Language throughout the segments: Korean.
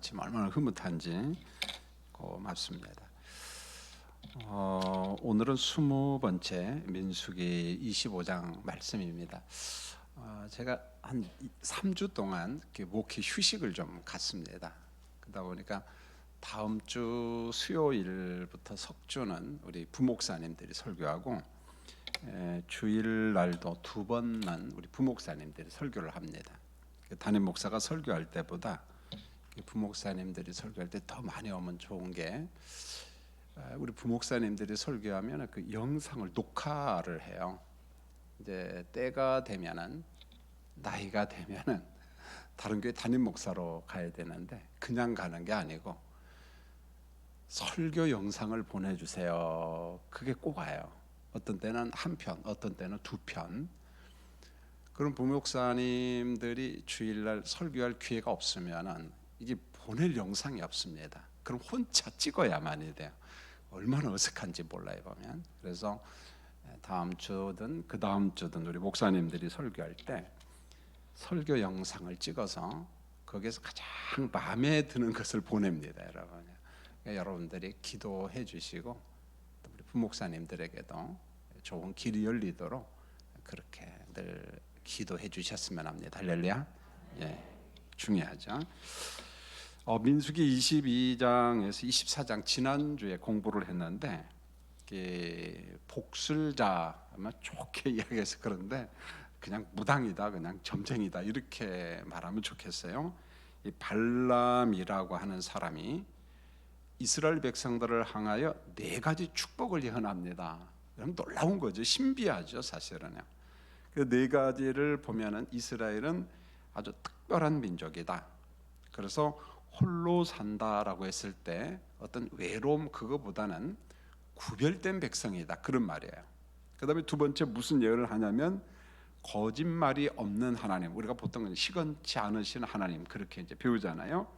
아침 얼마나 흐뭇한지 고맙습니다. 오늘은 20번째 민수기 25장 말씀입니다. 제가 한 3주 동안 목회 휴식을 좀 갔습니다. 그러다 보니까 다음 주 수요일부터 석주는 우리 부목사님들이 설교하고 주일날도 2번만 우리 부목사님들이 설교를 합니다. 담임 목사가 설교할 때보다 부목사님들이 설교할 때 더 많이 오면 좋은 게 우리 부목사님들이 설교하면 그 영상을 녹화를 해요. 이제 때가 되면은 나이가 되면은 다른 교회 담임 목사로 가야 되는데 그냥 가는 게 아니고 설교 영상을 보내주세요. 그게 꼭 와요. 어떤 때는 한 편, 어떤 때는 2편. 그럼 부목사님들이 주일날 설교할 기회가 없으면은 이게 보낼 영상이 없습니다. 그럼 혼자 찍어야만이 돼요. 얼마나 어색한지 몰라요 보면. 그래서 다음 주든 그 다음 주든 우리 목사님들이 설교할 때 설교 영상을 찍어서 거기에서 가장 마음에 드는 것을 보냅니다, 여러분. 그러니까 여러분들이 기도해 주시고 또 우리 부목사님들에게도 좋은 길이 열리도록 그렇게 늘 기도해 주셨으면 합니다. 할렐루야. 예, 중요하죠. 민수기 22장에서 24장 지난주에 공부를 했는데 복술자 아마 좋게 이야기해서 그런데 그냥 무당이다, 그냥 점쟁이다 이렇게 말하면 좋겠어요. 이 발람이라고 하는 사람이 이스라엘 백성들을 향하여 4가지 축복을 예언합니다. 그럼 놀라운 거죠. 신비하죠, 사실은요. 그 4가지를 보면은 이스라엘은 아주 특별한 민족이다. 그래서 홀로 산다라고 했을 때 어떤 외로움 그거보다는 구별된 백성이다, 그런 말이에요. 그 다음에 2번째 무슨 예언을 하냐면 거짓말이 없는 하나님, 우리가 보통 시건치 않으신 하나님 그렇게 이제 배우잖아요.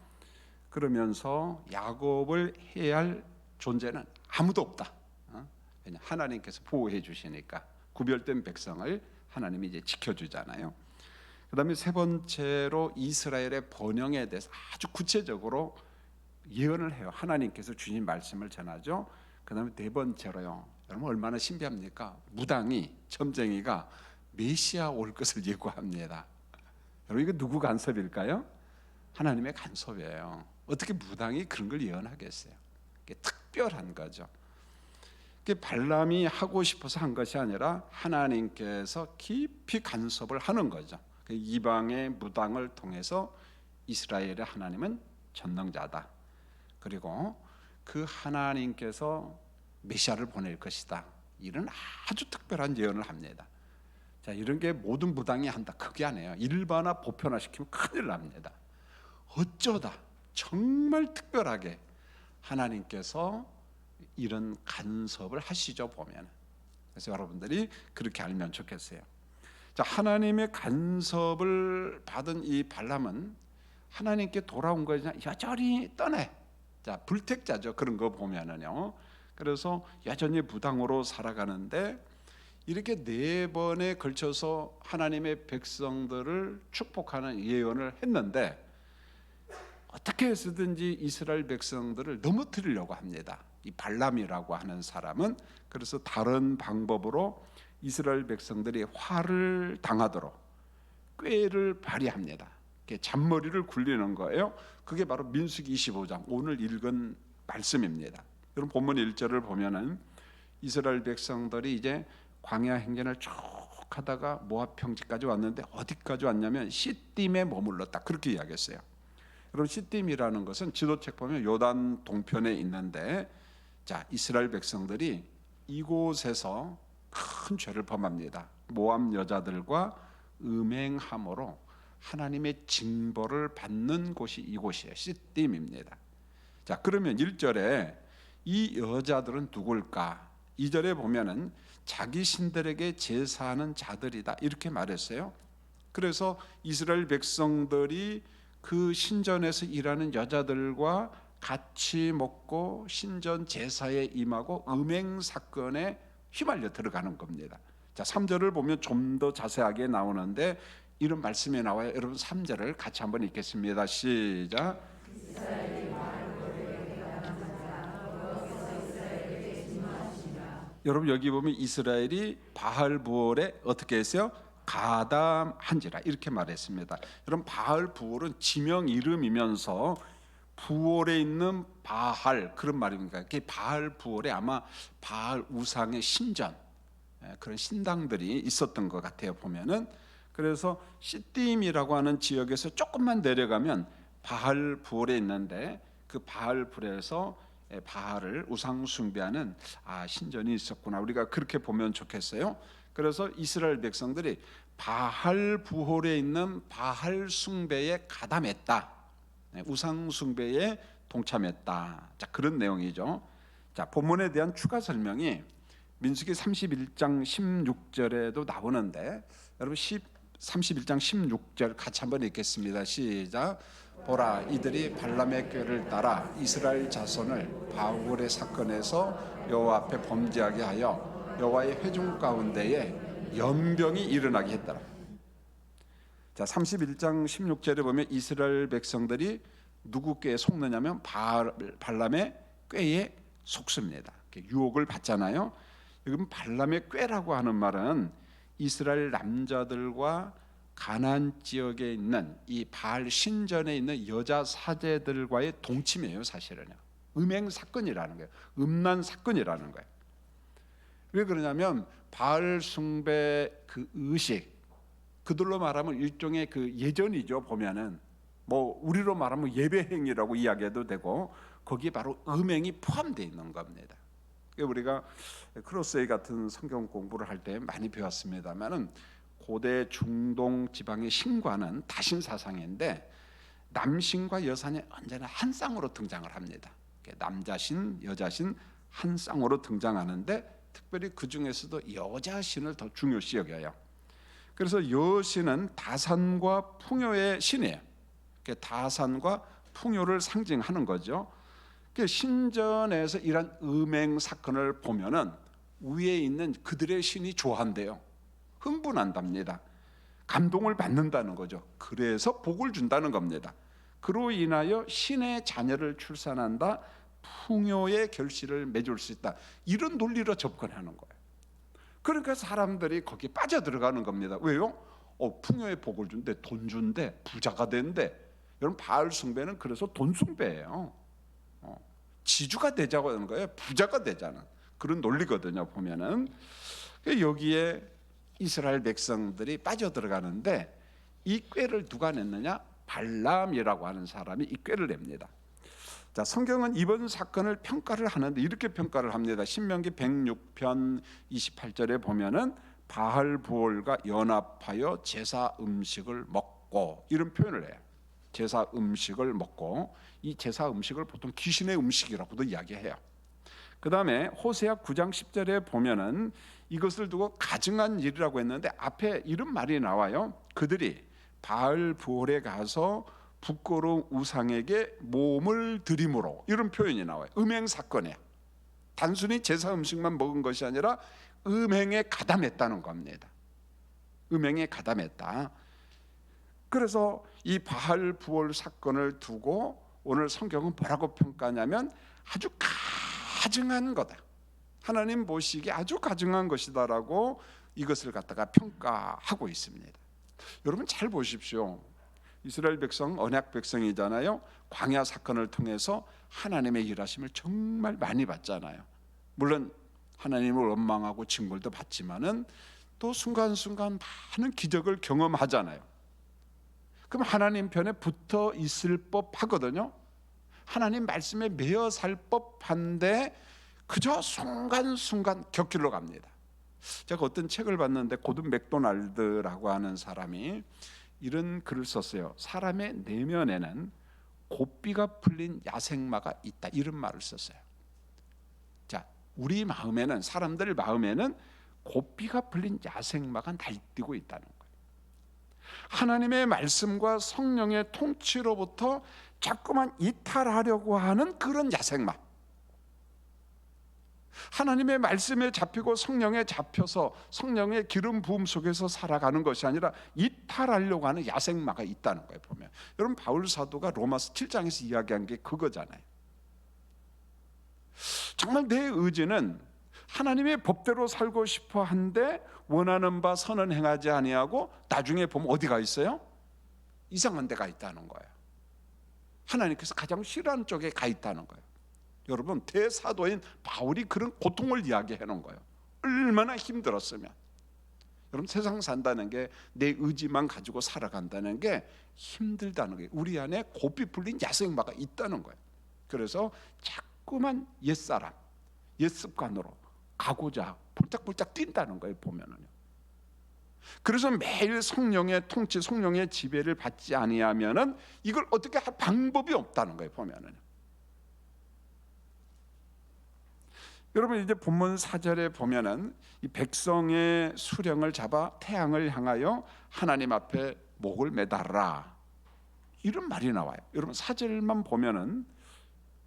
그러면서 야곱을 해야 할 존재는 아무도 없다. 왜냐, 하나님께서 보호해 주시니까 구별된 백성을 하나님이 이제 지켜주잖아요. 그 다음에 3번째로 이스라엘의 번영에 대해서 아주 구체적으로 예언을 해요. 하나님께서 주신 말씀을 전하죠. 그 다음에 4번째로요, 여러분 얼마나 신비합니까? 무당이, 점쟁이가 메시아 올 것을 예고합니다. 여러분 이거 누구 간섭일까요? 하나님의 간섭이에요. 어떻게 무당이 그런 걸 예언하겠어요? 이게 특별한 거죠. 발람이 하고 싶어서 한 것이 아니라 하나님께서 깊이 간섭을 하는 거죠. 이방의 무당을 통해서 이스라엘의 하나님은 전능자다. 그리고 그 하나님께서 메시아를 보낼 것이다. 이런 아주 특별한 예언을 합니다. 자, 이런 게 모든 무당이 한다, 그게 아니에요. 일반화 보편화시키면 큰일 납니다. 어쩌다 정말 특별하게 하나님께서 이런 간섭을 하시죠, 보면. 그래서 여러분들이 그렇게 알면 좋겠어요. 자, 하나님의 간섭을 받은 이 발람은 하나님께 돌아온 거냐, 여전히 떠내. 자, 불택자죠, 그런 거 보면은요. 그래서 여전히 무당으로 살아가는데 이렇게 4번에 걸쳐서 하나님의 백성들을 축복하는 예언을 했는데 어떻게 해서든지 이스라엘 백성들을 넘어뜨리려고 합니다. 이 발람이라고 하는 사람은 그래서 다른 방법으로 이스라엘 백성들이 화를 당하도록 꾀를 발휘합니다. 잔머리를 굴리는 거예요. 그게 바로 민수기 25장 오늘 읽은 말씀입니다. 여러분 본문 1절을 보면은 이스라엘 백성들이 이제 광야 행진을 쭉 하다가 모압 평지까지 왔는데 어디까지 왔냐면 시딤에 머물렀다, 그렇게 이야기했어요. 여러분 시딤이라는 것은 지도책 보면 요단 동편에 있는데, 자, 이스라엘 백성들이 이곳에서 큰 죄를 범합니다. 모압 여자들과 음행함으로 하나님의 징벌을 받는 곳이 이곳이에요. 시딤입니다. 자, 그러면 1절에 이 여자들은 누굴까? 2절에 보면은 자기 신들에게 제사하는 자들이다, 이렇게 말했어요. 그래서 이스라엘 백성들이 그 신전에서 일하는 여자들과 같이 먹고 신전 제사에 임하고 음행 사건에 휘말려 들어가는 겁니다. 자, 3절을 보면 좀 더 자세하게 나오는데 이런 말씀이 나와요. 여러분 3절을 같이 한번 읽겠습니다. 시작. 여러분 여기 보면 이스라엘이 바알 부올에 어떻게 했어요? 가담한지라 이렇게 말했습니다. 여러분 바알 부올은 지명 이름이면서 부올에 있는 바알 그런 말입니다. 그게 바알 부올에 아마 바알 우상의 신전 그런 신당들이 있었던 것 같아요 보면은. 그래서 시딤이라고 하는 지역에서 조금만 내려가면 바알 부올에 있는데 그 바알 부올에서 바알을 우상 숭배하는 신전이 있었구나, 우리가 그렇게 보면 좋겠어요. 그래서 이스라엘 백성들이 바알 부올에 있는 바알 숭배에 가담했다, 우상 숭배에 동참했다. 자, 그런 내용이죠. 자, 본문에 대한 추가 설명이 민수기 31장 16절에도 나오는데 여러분 31장 16절 같이 한번 읽겠습니다. 시작. 보라, 이들이 발람의 꾀를 따라 이스라엘 자손을 바울의 사건에서 여호와 앞에 범죄하게 하여 여호와의 회중 가운데에 연병이 일어나게 했더라. 자, 31장 16절에 보면 이스라엘 백성들이 누구 꾀에 속느냐면 발람의 꾀에 속습니다. 유혹을 받잖아요. 여기 발람의 꾀라고 하는 말은 이스라엘 남자들과 가나안 지역에 있는 이 바알 신전에 있는 여자 사제들과의 동침이에요. 사실은요, 음행 사건이라는 거예요. 음란 사건이라는 거예요. 왜 그러냐면 바알 숭배 그 의식, 그들로 말하면 일종의 그 예전이죠. 보면은 뭐 우리로 말하면 예배 행위라고 이야기해도 되고 거기에 바로 음행이 포함되어 있는 겁니다. 우리가 크로스웨이 같은 성경 공부를 할 때 많이 배웠습니다만은 고대 중동 지방의 신과는 다신 사상인데 남신과 여신이 언제나 한 쌍으로 등장을 합니다. 남자신, 여자신 한 쌍으로 등장하는데 특별히 그 중에서도 여자신을 더 중요시 여겨요. 그래서 여신은 다산과 풍요의 신이에요. 다산과 풍요를 상징하는 거죠. 신전에서 이런 음행 사건을 보면은 위에 있는 그들의 신이 좋아한대요. 흥분한답니다. 감동을 받는다는 거죠. 그래서 복을 준다는 겁니다. 그로 인하여 신의 자녀를 출산한다, 풍요의 결실을 맺을 수 있다, 이런 논리로 접근하는 거예요. 그러니까 사람들이 거기에 빠져 들어가는 겁니다. 왜요? 풍요의 복을 준대, 돈 준대, 부자가 된대. 여러분 바알 숭배는 그래서 돈 숭배예요. 지주가 되자고 하는 거예요. 부자가 되자는 그런 논리거든요. 보면은 여기에 이스라엘 백성들이 빠져 들어가는데 이 꾀를 누가 냈느냐? 발람이라고 하는 사람이 이 꾀를 냅니다. 자, 성경은 이번 사건을 평가를 하는데 이렇게 평가를 합니다. 신명기 106편 28절에 보면은 바알 부올과 연합하여 제사 음식을 먹고, 이런 표현을 해요. 제사 음식을 먹고, 이 제사 음식을 보통 귀신의 음식이라고도 이야기해요. 그 다음에 호세아 9장 10절에 보면은 이것을 두고 가증한 일이라고 했는데 앞에 이런 말이 나와요. 그들이 바알 부올에 가서 부끄러운 우상에게 몸을 들임으로, 이런 표현이 나와요. 음행 사건이에요. 단순히 제사 음식만 먹은 것이 아니라 음행에 가담했다는 겁니다. 음행에 가담했다. 그래서 이 바알 부올 사건을 두고 오늘 성경은 뭐라고 평가하냐면 아주 가증한 거다, 하나님 보시기에 아주 가증한 것이다라고 이것을 갖다가 평가하고 있습니다. 여러분 잘 보십시오. 이스라엘 백성 언약 백성이잖아요. 광야 사건을 통해서 하나님의 일하심을 정말 많이 봤잖아요. 물론 하나님을 원망하고 징벌도 받지만은 또 순간순간 많은 기적을 경험하잖아요. 그럼 하나님 편에 붙어 있을 법하거든요. 하나님 말씀에 매여 살 법한데 그저 순간순간 격길로 갑니다. 제가 어떤 책을 봤는데 고든 맥도날드라고 하는 사람이 이런 글을 썼어요. 사람의 내면에는 고삐가 풀린 야생마가 있다, 이런 말을 썼어요. 자, 우리 마음에는, 사람들 마음에는 고삐가 풀린 야생마가 날뛰고 있다는 거예요. 하나님의 말씀과 성령의 통치로부터 자꾸만 이탈하려고 하는 그런 야생마, 하나님의 말씀에 잡히고 성령에 잡혀서 성령의 기름 부음 속에서 살아가는 것이 아니라 이탈하려고 하는 야생마가 있다는 거예요. 보면 여러분 바울 사도가 로마서 7장에서 이야기한 게 그거잖아요. 정말 내 의지는 하나님의 법대로 살고 싶어 한데 원하는 바 선은 행하지 아니하고 나중에 보면 어디가 있어요? 이상한 데가 있다는 거예요. 하나님께서 가장 싫어하는 쪽에 가 있다는 거예요. 여러분, 대사도인 바울이 그런 고통을 이야기해 놓은 거예요. 얼마나 힘들었으면. 여러분, 세상 산다는 게 내 의지만 가지고 살아간다는 게 힘들다는 거예요. 우리 안에 고삐 풀린 야생마가 있다는 거예요. 그래서 자꾸만 옛사람, 옛습관으로 가고자 폴짝폴짝 뛴다는 거예요, 보면은요. 그래서 매일 성령의 통치, 성령의 지배를 받지 아니하면은 이걸 어떻게 할 방법이 없다는 거예요, 보면은요. 여러분, 이제 본문 4절에 보면은 이 백성의 수령을 잡아 태양을 향하여 하나님 앞에 목을 매달라, 이런 말이 나와요. 여러분, 4절만 보면은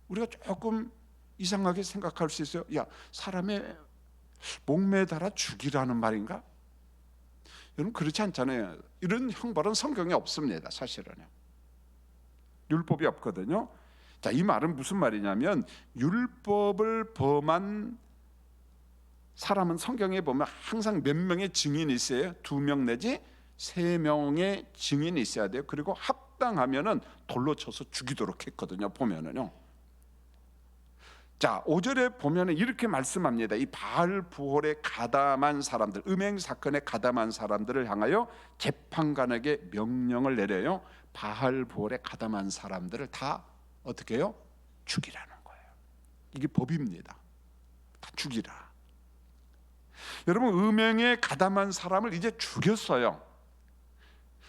우리가 조금 이상하게 생각할 수 있어요. 야, 사람의 목 매달아 죽이라는 말인가? 여러분, 그렇지 않잖아요. 이런 형벌은 성경에 없습니다. 사실은요. 율법이 없거든요. 자, 이 말은 무슨 말이냐면, 율법을 범한 사람은 성경에 보면 항상 몇 명의 증인이 있어요? 2명 내지 3명의 증인이 있어야 돼요. 그리고 합당하면은 돌로 쳐서 죽이도록 했거든요, 보면은요. 자, 5절에 보면은 이렇게 말씀합니다. 이 바알부홀에 가담한 사람들, 음행 사건에 가담한 사람들을 향하여 재판관에게 명령을 내려요. 바알부홀에 가담한 사람들을 다 어떻게 해요? 죽이라는 거예요. 이게 법입니다. 다 죽이라. 여러분, 음행에 가담한 사람을 이제 죽였어요.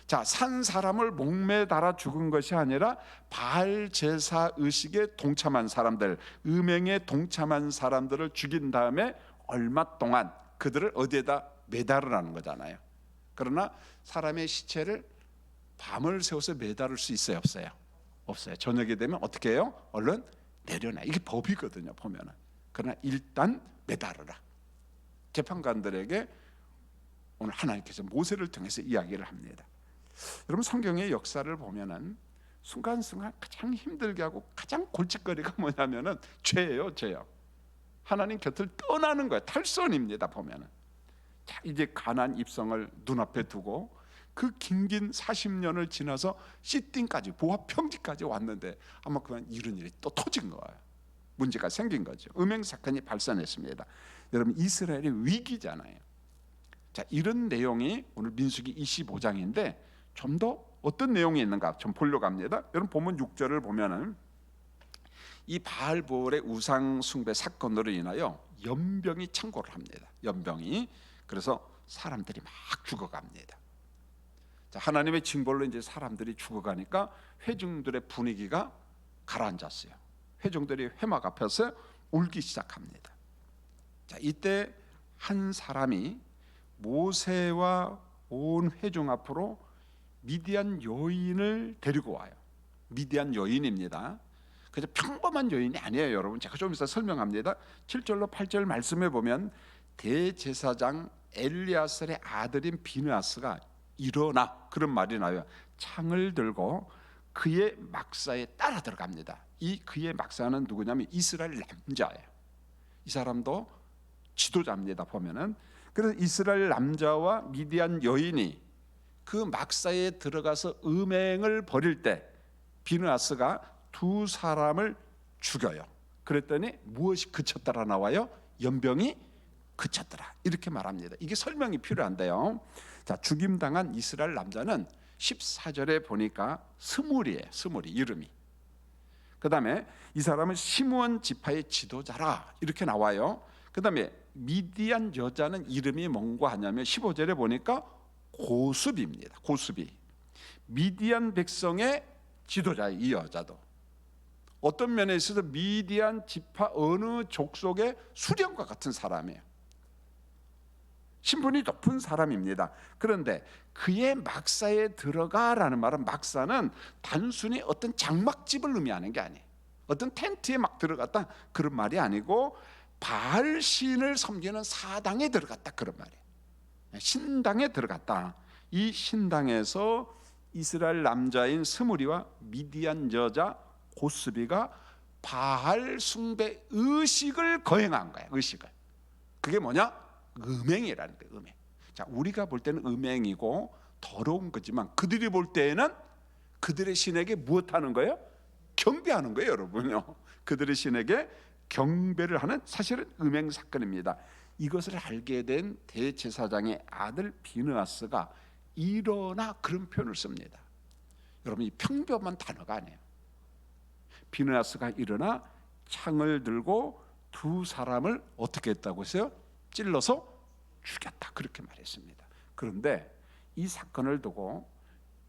자, 산 사람을 목매 달아 죽은 것이 아니라 바알 제사 의식에 동참한 사람들, 음행에 동참한 사람들을 죽인 다음에 얼마 동안 그들을 어디에다 매달으라는 거잖아요. 그러나 사람의 시체를 밤을 새워서 매달을 수 있어요, 없어요? 없어요. 저녁이 되면 어떻게 해요? 얼른 내려놔. 이게 법이거든요, 보면은. 그러나 일단 매달으라. 재판관들에게 오늘 하나님께서 모세를 통해서 이야기를 합니다. 여러분, 성경의 역사를 보면은 순간순간 가장 힘들게 하고 가장 골칫거리가 뭐냐면은 죄예요, 죄요. 하나님 곁을 떠나는 거예요. 탈선입니다, 보면은. 자, 이제 가나안 입성을 눈앞에 두고 그 긴긴 40년을 지나서 시띵까지, 보아 평지까지 왔는데 아마 그만 이런 일이 또 터진 거예요. 문제가 생긴 거죠. 음행 사건이 발생했습니다. 여러분, 이스라엘의 위기잖아요. 자, 이런 내용이 오늘 민수기 25장인데 좀 더 어떤 내용이 있는가 좀 보려고 합니다. 여러분, 본문 6절을 보면은 이 바알볼의 우상 숭배 사건으로 인하여 연병이 창궐을 합니다. 연병이. 그래서 사람들이 막 죽어갑니다. 자, 하나님의 징벌로 이제 사람들이 죽어가니까 회중들의 분위기가 가라앉았어요. 회중들이 회막 앞에서 울기 시작합니다. 자, 이때 한 사람이 모세와 온 회중 앞으로 미디안 여인을 데리고 와요. 미디안 여인입니다. 그저 평범한 여인이 아니에요, 여러분. 제가 좀 이따 설명합니다. 7절로 8절 말씀해 보면 대제사장 엘리아살의 아들인 비느하스가 일어나, 그런 말이 나와요. 창을 들고 그의 막사에 따라 들어갑니다. 이 그의 막사는 누구냐면 이스라엘 남자예요. 이 사람도 지도자입니다, 보면은. 그래서 이스라엘 남자와 미디안 여인이 그 막사에 들어가서 음행을 벌일 때 비느하스가 2 사람을 죽여요. 그랬더니 무엇이 그쳤더라 나와요? 연병이 그쳤더라, 이렇게 말합니다. 이게 설명이 필요한데요. 자, 죽임당한 이스라엘 남자는 14절에 보니까 스물이에요. 스물이 이름이. 그 다음에 이 사람은 시므온 지파의 지도자라, 이렇게 나와요. 그 다음에 미디안 여자는 이름이 뭔가 하냐면 15절에 보니까 고수비입니다. 고수비. 미디안 백성의 지도자예요, 이 여자도. 어떤 면에 있어서 미디안 지파 어느 족속의 수령과 같은 사람이에요. 신분이 높은 사람입니다. 그런데 그의 막사에 들어가라는 말은, 막사는 단순히 어떤 장막집을 의미하는 게 아니에요. 어떤 텐트에 막 들어갔다, 그런 말이 아니고 바알 신을 섬기는 사당에 들어갔다, 그런 말이에요. 신당에 들어갔다. 이 신당에서 이스라엘 남자인 스무리와 미디안 여자 고스비가 바알 숭배 의식을 거행한 거예요. 의식을. 그게 뭐냐? 음행이라는 거예요. 음행. 자, 우리가 볼 때는 음행이고 더러운 거지만 그들이 볼 때에는 그들의 신에게 무엇하는 거예요? 경배하는 거예요, 여러분요. 그들의 신에게 경배를 하는 사실은 음행 사건입니다. 이것을 알게 된 대제사장의 아들 비느하스가 일어나 그런 표현을 씁니다. 여러분, 이 평범한 단어가 아니에요. 비느하스가 일어나 창을 들고 두 사람을 어떻게 했다고 했어요? 찔러서 죽였다, 그렇게 말했습니다. 그런데 이 사건을 두고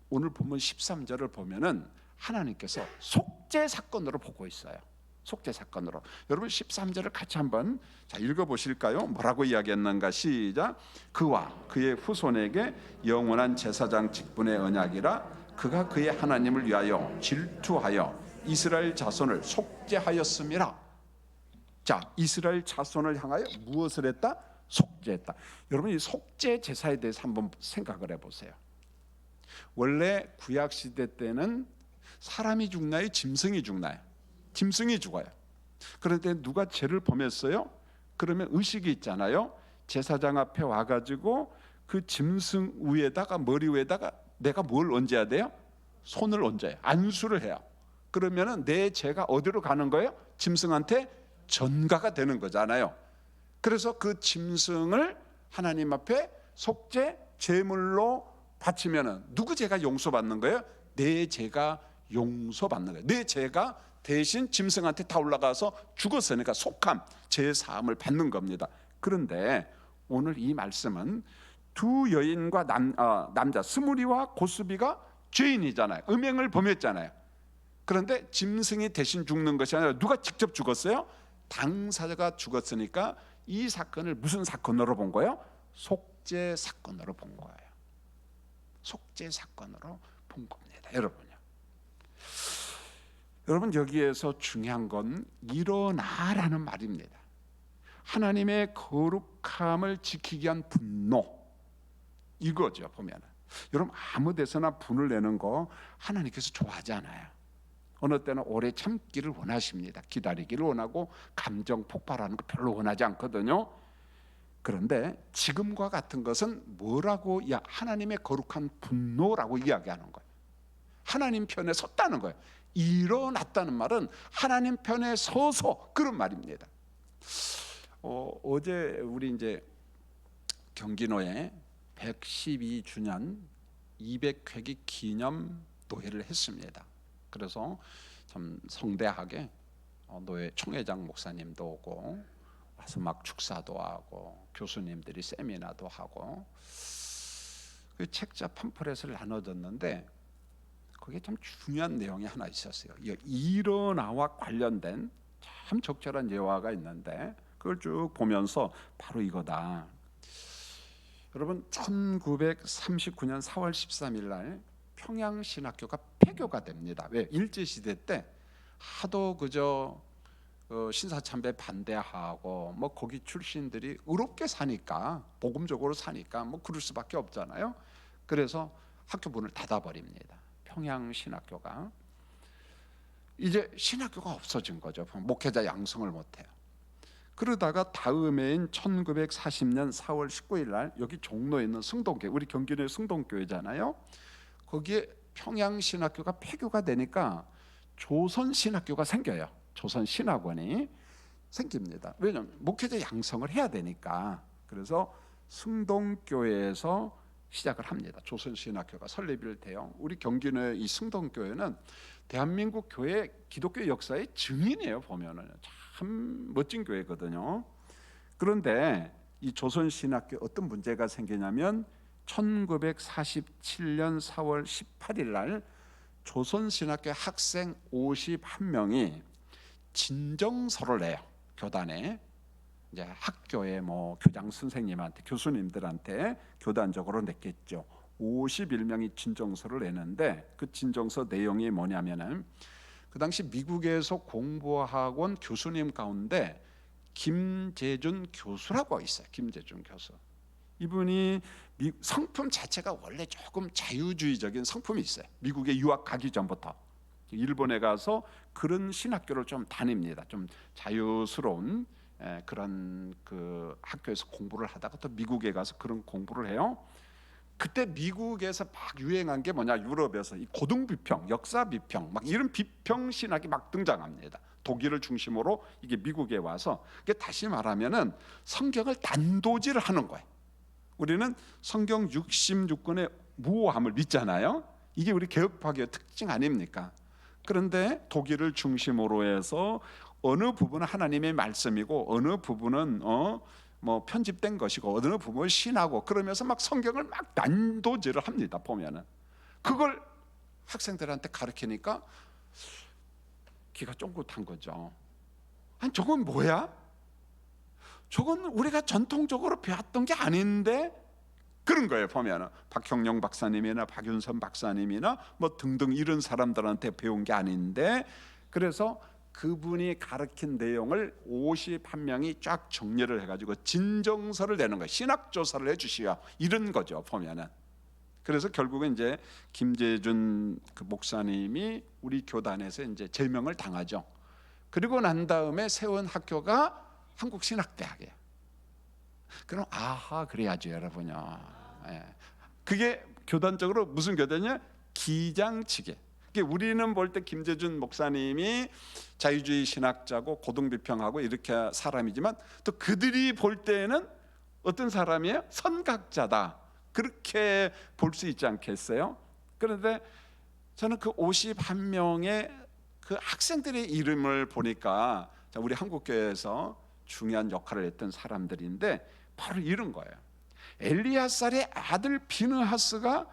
오늘 본문 13절을 보면은 하나님께서 속죄 사건으로 보고 있어요. 속죄 사건으로. 여러분 13절을 같이 한번 읽어보실까요? 뭐라고 이야기했는가? 시작. 그와 그의 후손에게 영원한 제사장 직분의 언약이라. 그가 그의 하나님을 위하여 질투하여 이스라엘 자손을 속죄하였음이라. 자, 이스라엘 자손을 향하여 무엇을 했다? 속죄했다. 여러분, 이 속죄 제사에 대해서 한번 생각을 해보세요. 원래 구약 시대 때는 사람이 죽나요? 짐승이 죽나요? 짐승이 죽어요. 그런데 누가 죄를 범했어요? 그러면 의식이 있잖아요. 제사장 앞에 와가지고 그 짐승 위에다가, 머리 위에다가 내가 뭘 얹어야 돼요? 손을 얹어요. 안수를 해요. 그러면은 내 죄가 어디로 가는 거예요? 짐승한테 전가가 되는 거잖아요. 그래서 그 짐승을 하나님 앞에 속죄 제물로 바치면은 누구 죄가 용서받는 거예요? 내 죄가 용서받는 거예요. 내 죄가 대신 짐승한테 다 올라가서 죽었으니까 속함, 죄 사함을 받는 겁니다. 그런데 오늘 이 말씀은 두 여인과 남자 스무리와 고스비가 죄인이잖아요. 음행을 범했잖아요. 그런데 짐승이 대신 죽는 것이 아니라 누가 직접 죽었어요? 당사자가 죽었으니까 이 사건을 무슨 사건으로 본 거예요? 속죄 사건으로 본 거예요. 속죄 사건으로 본 겁니다, 여러분요. 여러분, 여기에서 중요한 건 일어나라는 말입니다. 하나님의 거룩함을 지키기 위한 분노, 이거죠. 보면은 여러분, 아무 데서나 분을 내는 거 하나님께서 좋아하지 않아요. 어느 때는 오래 참기를 원하십니다. 기다리기를 원하고 감정 폭발하는 거 별로 원하지 않거든요. 그런데 지금과 같은 것은 뭐라고, 하나님의 거룩한 분노라고 이야기하는 거예요. 하나님 편에 섰다는 거예요. 일어났다는 말은 하나님 편에 서서, 그런 말입니다. 어제 우리 이제 경기노에 112주년 200회기 기념 노회를 했습니다. 그래서 참 성대하게 노회 총회장 목사님도 오고 와서 막 축사도 하고 교수님들이 세미나도 하고 그 책자 팜플렛을 나눠줬는데 거기에 참 중요한 내용이 하나 있었어요. 일어나와 관련된 참 적절한 예화가 있는데 그걸 쭉 보면서 바로 이거다. 여러분, 1939년 4월 13일 날 평양신학교가 폐교가 됩니다. 왜? 일제시대 때 하도 그저 신사참배 반대하고 뭐 거기 출신들이 의롭게 사니까, 복음적으로 사니까 뭐 그럴 수밖에 없잖아요. 그래서 학교 문을 닫아버립니다. 평양신학교가. 이제 신학교가 없어진 거죠. 목회자 양성을 못해요. 그러다가 다음 해인 1940년 4월 19일 날 여기 종로에 있는 승동교회, 우리 경기도의 승동교회잖아요. 거기에 평양신학교가 폐교가 되니까 조선신학교가 생겨요. 조선신학원이 생깁니다. 왜냐하면 목회자 양성을 해야 되니까. 그래서 승동교회에서 시작을 합니다. 조선신학교가 설립이 돼요. 우리 경기도의 이 승동교회는 대한민국 교회 기독교 역사의 증인이에요. 보면은 참 멋진 교회거든요. 그런데 이 조선신학교 어떤 문제가 생기냐면 1947년 4월 18일 날 조선신학교 학생 51명이 진정서를 내요. 교단에, 이제 학교의 뭐 교장 선생님한테, 교수님들한테 교단적으로 냈겠죠. 51명이 진정서를 내는데 그 진정서 내용이 뭐냐면은 그 당시 미국에서 공부하고 온 교수님 가운데 김재준 교수라고 있어요. 김재준 교수. 이분이 성품 자체가 원래 조금 자유주의적인 성품이 있어요. 미국에 유학 가기 전부터 일본에 가서 그런 신학교를 좀 다닙니다. 좀 자유스러운 그런 그 학교에서 공부를 하다가 또 미국에 가서 그런 공부를 해요. 그때 미국에서 막 유행한 게 뭐냐, 유럽에서 이 고등 비평, 역사 비평, 막 이런 비평 신학이 막 등장합니다. 독일을 중심으로 이게 미국에 와서, 이게 다시 말하면은 성경을 단도질을 하는 거예요. 우리는 성경 66권의 무오함을 믿잖아요. 이게 우리 개혁파교의 특징 아닙니까? 그런데 독일을 중심으로 해서 어느 부분은 하나님의 말씀이고 어느 부분은 뭐 편집된 것이고 어느 부분은 신하고, 그러면서 막 성경을 막 난도질을 합니다. 보면은 그걸 학생들한테 가르치니까 귀가 쫑긋한 거죠. 아니 저건 뭐야? 저건 우리가 전통적으로 배웠던 게 아닌데, 그런 거예요. 보면은 박형영 박사님이나 박윤선 박사님이나 뭐 등등 이런 사람들한테 배운 게 아닌데, 그래서 그분이 가르친 내용을 51명이 쫙 정리를 해가지고 진정서를 내는 거예요. 신학조사를 해주시오, 이런 거죠. 보면은 그래서 결국은 이제 김재준 그 목사님이 우리 교단에서 이제 제명을 당하죠. 그리고 난 다음에 세운 학교가 한국신학대학이에요. 그럼 아하 그래야죠, 여러분요. 그게 교단적으로 무슨 교단이냐? 기장치계. 우리는 볼 때 김재준 목사님이 자유주의 신학자고 고등비평하고 이렇게 사람이지만, 또 그들이 볼 때는 어떤 사람이에요? 선각자다, 그렇게 볼 수 있지 않겠어요? 그런데 저는 그 51명의 그 학생들의 이름을 보니까 우리 한국교회에서 중요한 역할을 했던 사람들인데 바로 이런 거예요. 엘리야살의 아들 비느하스가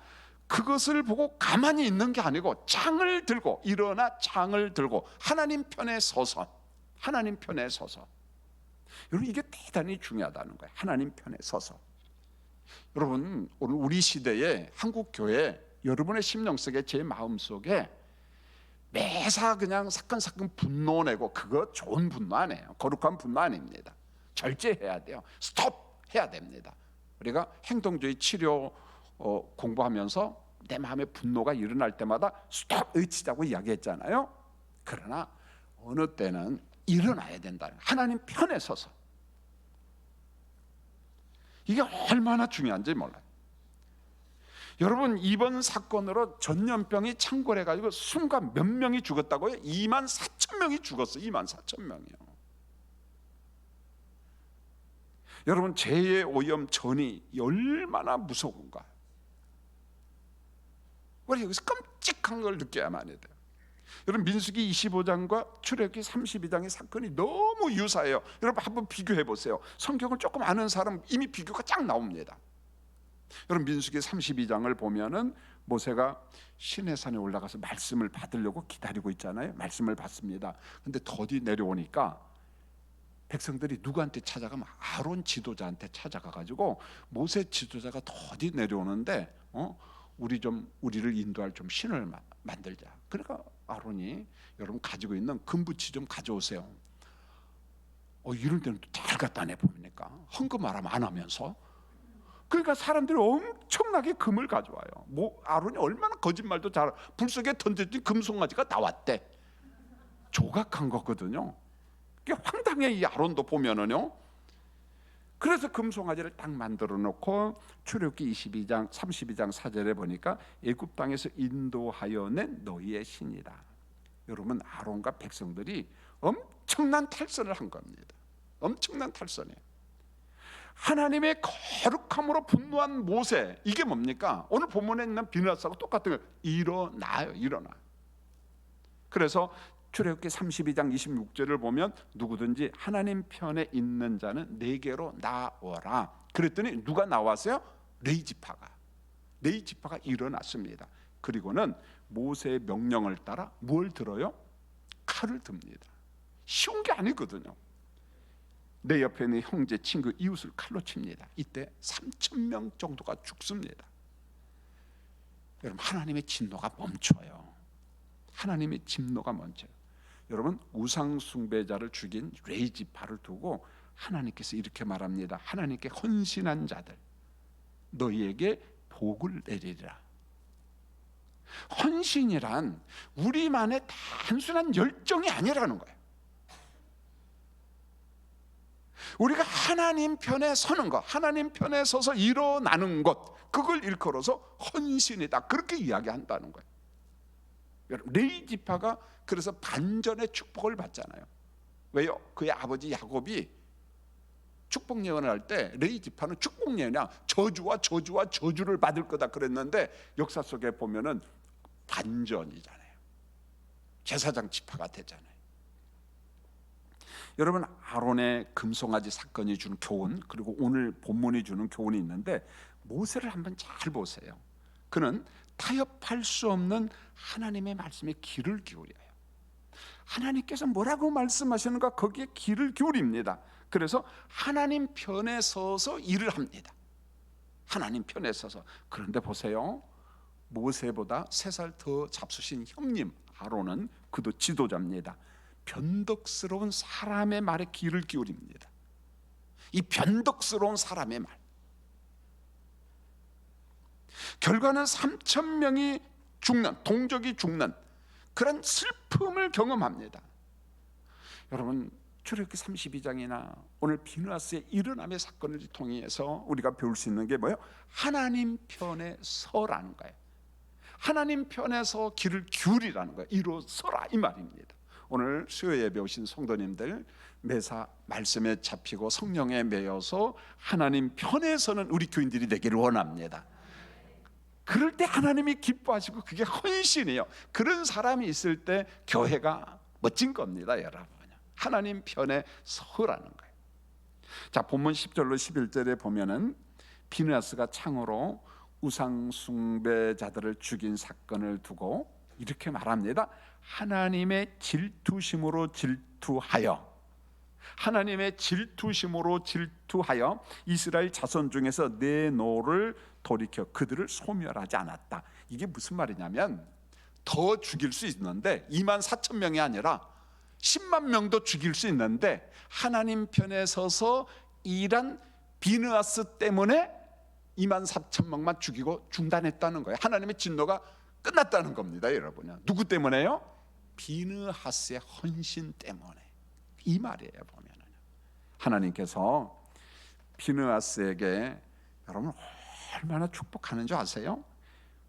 그것을 보고 가만히 있는 게 아니고 창을 들고 일어나 창을 들고 하나님 편에 서서, 하나님 편에 서서. 여러분 이게 대단히 중요하다는 거예요. 하나님 편에 서서. 여러분 오늘 우리 시대에 한국교회, 여러분의 심령 속에, 제 마음 속에 매사 그냥 사건사건 분노 내고, 그거 좋은 분노 아니에요. 거룩한 분노 아닙니다. 절제해야 돼요. 스톱 해야 됩니다. 우리가 행동주의 치료 공부하면서 내 마음에 분노가 일어날 때마다 스톱 의치자고 이야기했잖아요. 그러나 어느 때는 일어나야 된다. 하나님 편에 서서. 이게 얼마나 중요한지 몰라요. 여러분 이번 사건으로 전염병이 창궐해가지고 순간 몇 명이 죽었다고요? 24,000명이 죽었어요. 24,000명이요. 여러분 죄의 오염 전이 얼마나 무서운가. 우리 여기서 끔찍한 걸 느껴야만 해야 돼요. 여러분 민수기 25장과 출애굽기 32장의 사건이 너무 유사해요. 여러분 한번 비교해 보세요. 성경을 조금 아는 사람 이미 비교가 쫙 나옵니다. 여러분 민수기 32장을 보면은 모세가 시내산에 올라가서 말씀을 받으려고 기다리고 있잖아요. 말씀을 받습니다. 근데 더디 내려오니까 백성들이 누구한테 찾아가면 아론 지도자한테 찾아가가지고, 모세 지도자가 더디 내려오는데 우리를 인도할 좀 신을 만들자. 그러니까 아론이 여러분 가지고 있는 금부치 좀 가져오세요. 이런 데는 잘 갖다 내 보니까 헌금하라면 안 하면서. 그러니까 사람들이 엄청나게 금을 가져와요. 뭐 아론이 얼마나 거짓말도 잘, 불 속에 던져진 금송아지가 나왔대. 조각한 거거든요. 그게 황당해, 이 아론도 보면은요. 그래서 금송아지를 딱 만들어 놓고 출애굽기 22장 32장 4절에 보니까 애굽 땅에서 인도하여 낸 너희의 신이다. 여러분 아론과 백성들이 엄청난 탈선을 한 겁니다. 엄청난 탈선이에요. 하나님의 거룩함으로 분노한 모세, 이게 뭡니까? 오늘 본문에 있는 비느하스하고 똑같은 거예요. 일어나요, 일어나. 그래서 출애굽기 32장 26절을 보면 누구든지 하나님 편에 있는 자는 내게로 나오라. 그랬더니 누가 나왔어요? 레위지파가 일어났습니다. 그리고는 모세의 명령을 따라 뭘 들어요? 칼을 듭니다. 쉬운 게 아니거든요. 내 옆에 있는 형제, 친구, 이웃을 칼로 칩니다. 이때 3,000명 정도가 죽습니다. 여러분 하나님의 진노가 멈춰요. 하나님의 진노가 멈춰요. 여러분 우상 숭배자를 죽인 레위지파를 두고 하나님께서 이렇게 말합니다. 하나님께 헌신한 자들 너희에게 복을 내리리라. 헌신이란 우리만의 단순한 열정이 아니라는 거예요. 우리가 하나님 편에 서는 것, 하나님 편에 서서 일어나는 것, 그걸 일컬어서 헌신이다, 그렇게 이야기한다는 거예요. 여러분, 레위 지파가 그래서 반전의 축복을 받잖아요. 왜요? 그의 아버지 야곱이 축복 예언을 할 때 레위 지파는 축복 예언이야, 저주와 저주와 저주를 받을 거다 그랬는데 역사 속에 보면은 반전이잖아요. 제사장 지파가 되잖아요. 여러분, 아론의 금송아지 사건이 주는 교훈, 그리고 오늘 본문이 주는 교훈이 있는데, 모세를 한번 잘 보세요. 그는 타협할 수 없는 하나님의 말씀에 귀를 기울여요. 하나님께서 뭐라고 말씀하시는가, 거기에 귀를 기울입니다. 그래서 하나님 편에 서서 일을 합니다. 하나님 편에 서서. 그런데 보세요, 모세보다 3살 더 잡수신 형님 아론은, 그도 지도자입니다. 변덕스러운 사람의 말에 귀를 기울입니다. 이 변덕스러운 사람의 말, 결과는 3,000명이 죽는, 동족이 죽는 그런 슬픔을 경험합니다. 여러분, 출애굽기 32장이나 오늘 비느하스의 일어남의 사건을 통해서 우리가 배울 수 있는 게 뭐예요? 하나님 편에 서라는 거예요. 하나님 편에서 귀를 기울이라는 거예요. 이로 서라, 이 말입니다. 오늘 수요 예배 오신 성도님들, 매사 말씀에 잡히고 성령에 매여서 하나님 편에 서는 우리 교인들이 되기를 원합니다. 그럴 때 하나님이 기뻐하시고, 그게 헌신이에요. 그런 사람이 있을 때 교회가 멋진 겁니다, 여러분. 하나님 편에 서라는 거예요. 자, 본문 10절로 11절에 보면은 비느하스가 창으로 우상 숭배자들을 죽인 사건을 두고 이렇게 말합니다. 하나님의 질투심으로 질투하여, 하나님의 질투심으로 질투하여 이스라엘 자손 중에서 내 노를 돌이켜 그들을 소멸하지 않았다. 이게 무슨 말이냐면, 더 죽일 수 있는데 24,000명이 아니라 10만 명도 죽일 수 있는데, 하나님 편에 서서 일한 비느하스 때문에 24,000명만 죽이고 중단했다는 거예요. 하나님의 진노가 끝났다는 겁니다, 여러분. 누구 때문에요? 비느하스의 헌신 때문에, 이 말이에요. 보면 하나님께서 비느하스에게 여러분 얼마나 축복하는 줄 아세요?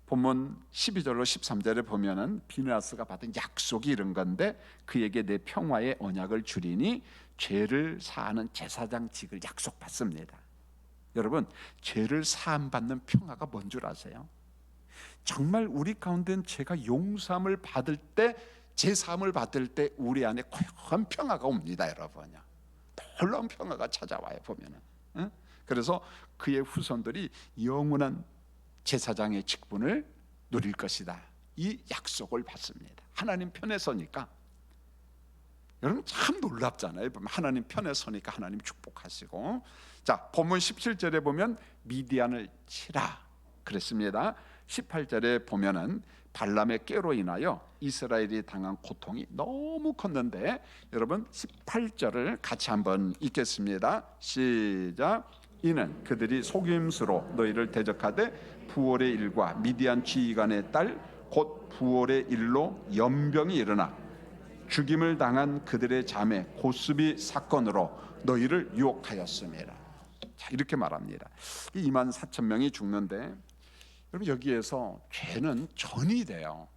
본문 12절로 13절에 보면은 비느하스가 받은 약속이 이런 건데, 그에게 내 평화의 언약을 주리니 죄를 사하는 제사장직을 약속받습니다. 여러분, 죄를 사함받는 평화가 뭔 줄 아세요? 정말 우리 가운데는 죄가 용서함을 받을 때, 제사함을 받을 때 우리 안에 고요한 평화가 옵니다, 여러분. 놀라운 평화가 찾아와요, 보면은. 그래서 그의 후손들이 영원한 제사장의 직분을 누릴 것이다, 이 약속을 받습니다. 하나님 편에 서니까. 여러분, 참 놀랍잖아요. 하나님 편에 서니까 하나님 축복하시고. 자, 본문 17절에 보면 미디안을 치라 그랬습니다. 18절에 보면은 발람의 꾀로 인하여 이스라엘이 당한 고통이 너무 컸는데, 여러분 18절을 같이 한번 읽겠습니다. 시작. 이는 그들이 속임수로 너희를 대적하되 부올의 일과 미디안 지휘관의 딸 곧 부올의 일로 연병이 일어나 죽임을 당한 그들의 자매 고스비 사건으로 너희를 유혹하였습니다. 자, 이렇게 말합니다. 24,000명이 죽는데, 여러분, 여기에서 죄는 전이 돼요.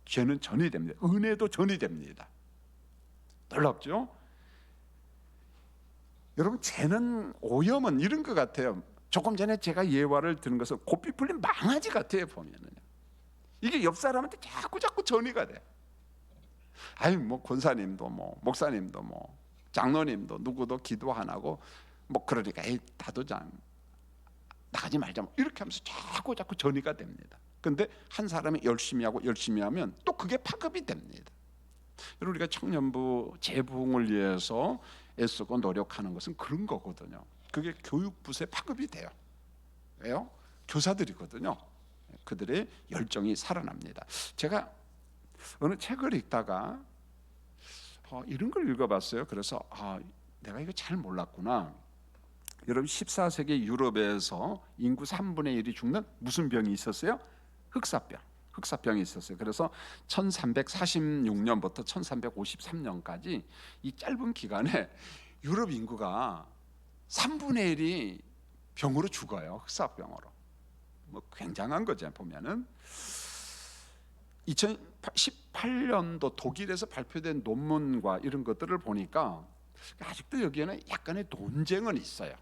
죄는 전이 됩니다. 은혜도 전이 됩니다. 놀랍죠? 여러분, 죄는, 오염은 이런 것 같아요. 조금 전에 제가 예화를 드는 것은 고삐 풀린 망아지 같아요, 보면은. 이게 옆 사람한테 자꾸 전이가 돼. 아유, 뭐 권사님도 뭐 목사님도 뭐 장로님도 누구도 기도 안 하고 뭐 그러니까 에이, 나도 좀 나가지 말자, 뭐 이렇게 하면서 자꾸 전이가 됩니다. 근데 한 사람이 열심히 하고 열심히 하면 또 그게 파급이 됩니다. 여러분, 우리가 청년부 재부흥을 위해서 애쓰고 노력하는 것은 그런 거거든요. 그게 교육부서에 파급이 돼요. 왜요? 교사들이거든요. 그들의 열정이 살아납니다. 제가 어느 책을 읽다가 이런 걸 읽어봤어요. 그래서 내가 이거 잘 몰랐구나. 여러분, 14세기 유럽에서 인구 3분의 1이 죽는 무슨 병이 있었어요? 흑사병이 있었어요. 그래서 1346년부터 1353년까지 이 짧은 기간에 유럽 인구가 3분의 1이 병으로 죽어요. 흑사병으로. 뭐 굉장한 거죠. 보면은 2018년도 독일에서 발표된 논문과 이런 것들을 보니까 아직도 여기에는 약간의 논쟁은 있어요.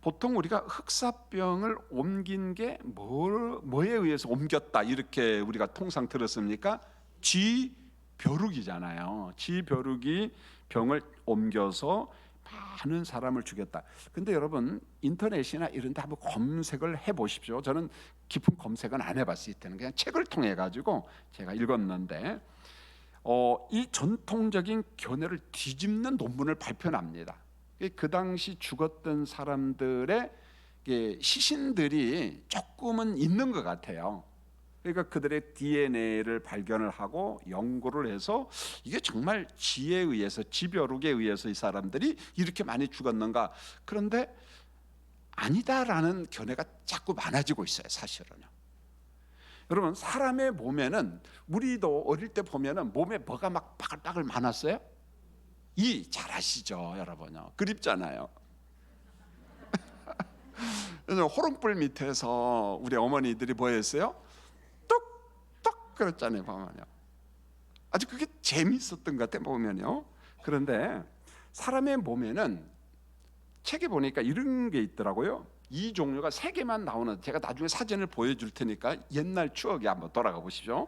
보통 우리가 흑사병을 옮긴 게 뭐에 의해서 옮겼다 이렇게 우리가 통상 들었습니까? 쥐벼룩이잖아요. 쥐벼룩이 병을 옮겨서 많은 사람을 죽였다. 근데 여러분 인터넷이나 이런 데 한번 검색을 해보십시오. 저는 깊은 검색은 안 해봤을 때는 그냥 책을 통해 가지고 제가 읽었는데 이 전통적인 견해를 뒤집는 논문을 발표합니다. 그 당시 죽었던 사람들의 시신들이 조금은 있는 것 같아요. 그러니까 그들의 DNA를 발견을 하고 연구를 해서 이게 정말 쥐에 의해서, 쥐벼룩에 의해서 이 사람들이 이렇게 많이 죽었는가. 그런데 아니다라는 견해가 자꾸 많아지고 있어요. 사실은요. 여러분 사람의 몸에는, 우리도 어릴 때 보면은 몸에 뭐가 막 바글바글 많았어요? 잘 아시죠 여러분요. 그립잖아요. 호롱불 밑에서 우리 어머니들이 뭐 했어요? 뚝뚝 그랬잖아요. 보면요. 아주 그게 재미있었던 것 같아요. 보면요. 그런데 사람의 몸에는 책에 보니까 이런 게 있더라고요. 이 종류가 3개만 나오는, 제가 나중에 사진을 보여줄 테니까 옛날 추억에 한번 돌아가 보시죠.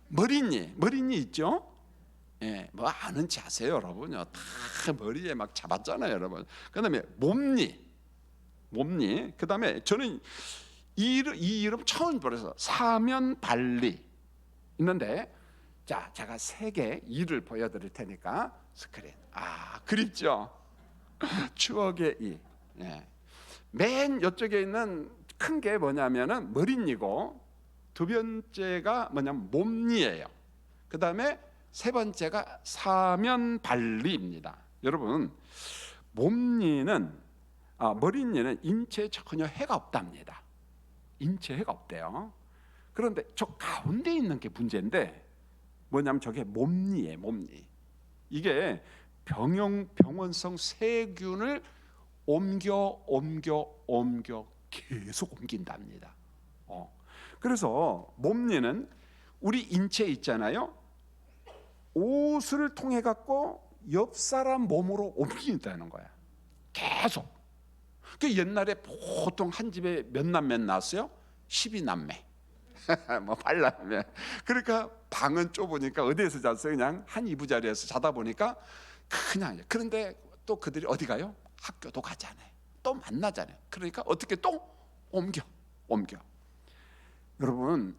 머리니 있죠? 예, 뭐 아는 체 아세요, 여러분요. 다 머리에 막 잡았잖아요, 여러분. 그다음에 몸니. 그다음에 저는 이 이름 처음 들어서 사면발리 있는데, 자, 제가 3개 이를 보여드릴 테니까 스크린. 그립죠? 추억의 이. 예. 맨 이쪽에 있는 큰 게 뭐냐면은 머리니고, 두 번째가 뭐냐면 몸니예요. 그 다음에 세 번째가 사면발리입니다. 여러분 머리니는 인체에 전혀 해가 없답니다. 인체에 해가 없대요. 그런데 저 가운데 있는 게 문제인데 뭐냐면 저게 몸니예요. 몸니. 이게 병원성 세균을 옮겨 계속 옮긴답니다. 그래서 몸니는 우리 인체에 있잖아요. 옷을 통해 갖고 옆 사람 몸으로 옮긴다는 거야. 계속. 그 옛날에 보통 한 집에 몇 남매 낳았어요? 12남매. 뭐 8남매. 그러니까 방은 좁으니까 어디에서 잤어요? 그냥 한 이부자리에서 자다 보니까 그냥. 그런데 또 그들이 어디 가요? 학교도 가잖아요. 또 만나잖아요. 그러니까 어떻게 또 옮겨. 여러분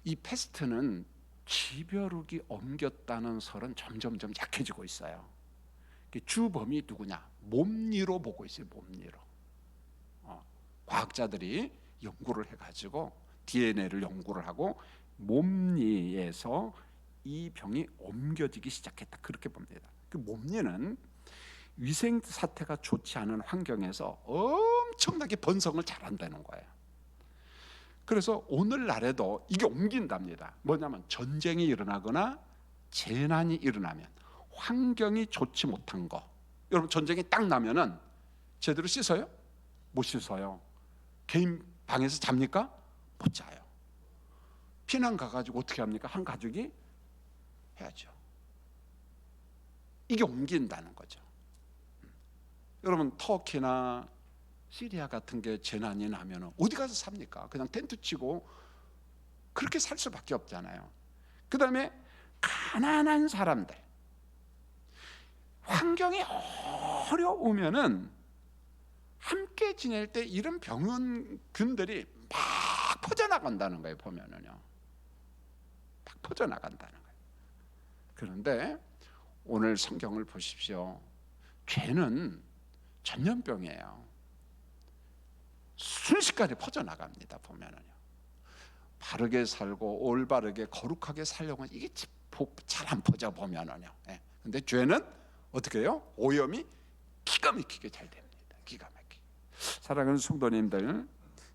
이 패스트는 쥐벼룩이 옮겼다는 설은 점점 약해지고 있어요. 주범이 누구냐? 몸니로 보고 있어요. 몸니로. 과학자들이 연구를 해가지고 DNA를 연구를 하고 몸니에서 이 병이 옮겨지기 시작했다. 그렇게 봅니다. 그 몸니는 위생 사태가 좋지 않은 환경에서 엄청나게 번성을 잘한다는 거예요. 그래서 오늘날에도 이게 옮긴답니다. 뭐냐면 전쟁이 일어나거나 재난이 일어나면, 환경이 좋지 못한 거. 여러분 전쟁이 딱 나면은 제대로 씻어요? 못 씻어요. 개인 방에서 잡니까? 못 자요. 피난 가가지고 어떻게 합니까? 한 가족이 해야죠. 이게 옮긴다는 거죠. 여러분 터키나 시리아 같은 게 재난이 나면 어디 가서 삽니까? 그냥 텐트 치고 그렇게 살 수밖에 없잖아요. 그 다음에 가난한 사람들, 환경이 어려우면은 함께 지낼 때 이런 병원균들이 막 퍼져나간다는 거예요. 보면은요, 막 퍼져나간다는 거예요. 그런데 오늘 성경을 보십시오. 죄는 전염병이에요. 순식간에 퍼져나갑니다. 보면은요, 바르게 살고 올바르게 거룩하게 살려고 이게 잘 안 퍼져 보면은요. 근데 죄는 어떻게 해요? 오염이 기가 막히게 잘 됩니다. 기가 막히게. 사랑하는 성도님들,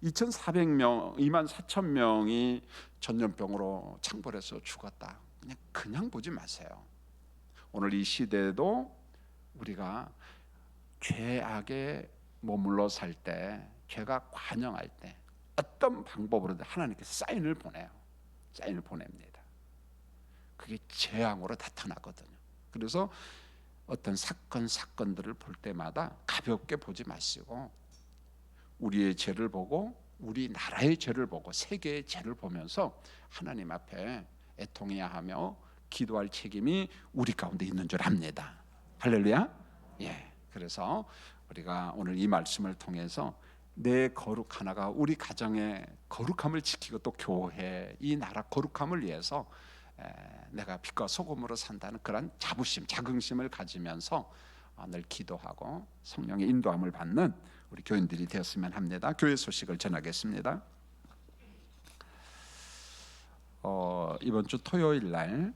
2,400명, 24,000명이 전염병으로 창궐해서 죽었다. 그냥 보지 마세요. 오늘 이 시대에도 우리가 죄악에 머물러 살 때, 죄가 관영할 때 어떤 방법으로든 하나님께서 사인을 보내요. 사인을 보냅니다. 그게 재앙으로 나타나거든요. 그래서 어떤 사건들을 볼 때마다 가볍게 보지 마시고 우리의 죄를 보고 우리나라의 죄를 보고 세계의 죄를 보면서 하나님 앞에 애통해야 하며 기도할 책임이 우리 가운데 있는 줄 압니다. 할렐루야. 예. 그래서 우리가 오늘 이 말씀을 통해서 내 거룩 하나가 우리 가정의 거룩함을 지키고 또 교회 이 나라 거룩함을 위해서 내가 빛과 소금으로 산다는 그런 자부심, 자긍심을 가지면서 늘 기도하고 성령의 인도함을 받는 우리 교인들이 되었으면 합니다. 교회 소식을 전하겠습니다. 이번 주 토요일 날